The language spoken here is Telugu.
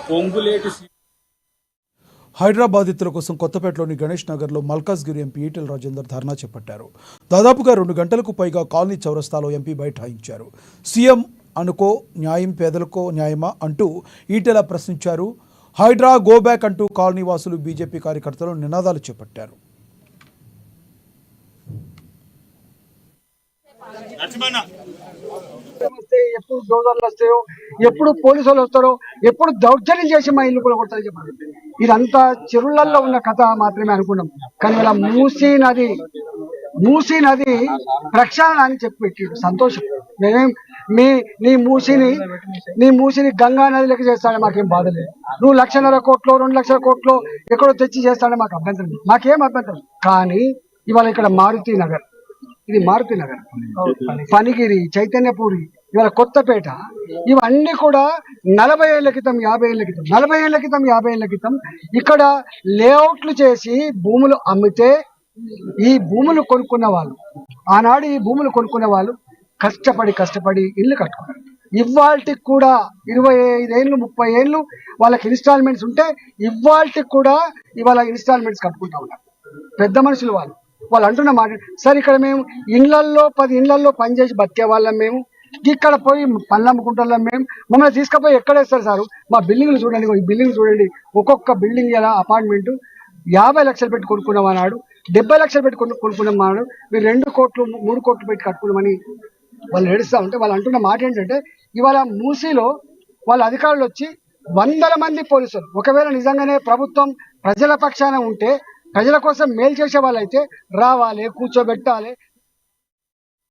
పొంగులేటి హైదరాబాద్ బాధితుల కోసం కొత్తపేటలోని గణేష్ నగర్లో మల్కాజ్గిరి ఎంపీ ఈటెల రాజేందర్ ధర్నా చేపట్టారు. దాదాపుగా 2 గంటలకు పైగా కాలనీ చౌరస్తాలో ఎంపీ బైఠాయించారు. సీఎం అనుకో న్యాయం పేదలకో న్యాయమా అంటూ ఈటెల ప్రశ్నించారు. హైడ్రా గో బ్యాక్ అంటూ కాలనీ వాసులు బీజేపీ కార్యకర్తలు నినాదాలు చేపట్టారు. ఎప్పుడు డోజర్లు వస్తాయో, ఎప్పుడు పోలీసు వాళ్ళు వస్తారో, ఎప్పుడు దౌర్జన్యం చేసి మా ఇల్లు కూడా కొడతారని చెప్పారు. ఇదంతా చెరువులలో ఉన్న కథ మాత్రమే అనుకున్నాం. కానీ ఇలా మూసీ నది ప్రక్షాళన అని చెప్పి పెట్టాడు. సంతోషం. మేమేం నీ మూసిని గంగా నదిలోకి చేస్తాడే మాకేం బాధ లేదు. నువ్వు 1,00,000 కోట్లు 2 లక్షల కోట్లు ఎక్కడో తెచ్చి చేస్తాడే మాకు అభ్యంతరం లేదు, మాకేం అభ్యంతరం. కానీ ఇవాళ ఇక్కడ మారుతి నగర్, ఇది మారుతి నగర్, పనిగిరి, చైతన్యపూరి, ఇవాళ కొత్తపేట, ఇవన్నీ కూడా 40 ఏళ్ల క్రితం 50 ఏళ్ల క్రితం 40 ఏళ్ల క్రితం 50 ఏళ్ల క్రితం ఇక్కడ లేఅవుట్లు చేసి భూములు అమ్మితే ఈ భూములు కొనుక్కున్న వాళ్ళు, ఆనాడు ఈ భూములు కొనుక్కున్న వాళ్ళు కష్టపడి ఇల్లు కట్టుకున్నారు. ఇవాళకి కూడా 25 ఏళ్ళు 30 ఏళ్ళు వాళ్ళకి ఇన్స్టాల్మెంట్స్ ఉంటే ఇవాళకి కూడా ఇవాళ ఇన్స్టాల్మెంట్స్ కట్టుకుంటా ఉన్నారు. పెద్ద మనుషులు వాళ్ళు అంటున్న మాట, సార్ ఇక్కడ మేము 10 ఇళ్లల్లో పనిచేసి బతికే వాళ్ళం, మేము ఇక్కడ పోయి పనులు అమ్ముకుంటున్నాం, మేము మమ్మల్ని తీసుకుపోయి ఎక్కడేస్తారు సార్? మా బిల్డింగ్లు చూడండి, ఈ బిల్డింగ్ చూడండి, ఒక్కొక్క బిల్డింగ్ ఎలా అపార్ట్మెంట్ 50 లక్షలు పెట్టి కొనుక్కున్నాం అన్నాడు, 70 లక్షలు పెట్టి కొనుక్కున్నాం అన్నాడు, మీరు 2 కోట్లు 3 కోట్లు పెట్టి కట్టుకున్నామని వాళ్ళు ఏడుస్తూ ఉంటే వాళ్ళు అంటున్న మాట ఏంటంటే, ఇవాళ మూసీలో వాళ్ళ అధికారులు వచ్చి 100 మంది పోలీసులు, ఒకవేళ నిజంగానే ప్రభుత్వం ప్రజల పక్షాన ఉంటే, ప్రజల కోసం మేలు చేసే వాళ్ళైతే రావాలి, కూర్చోబెట్టాలి,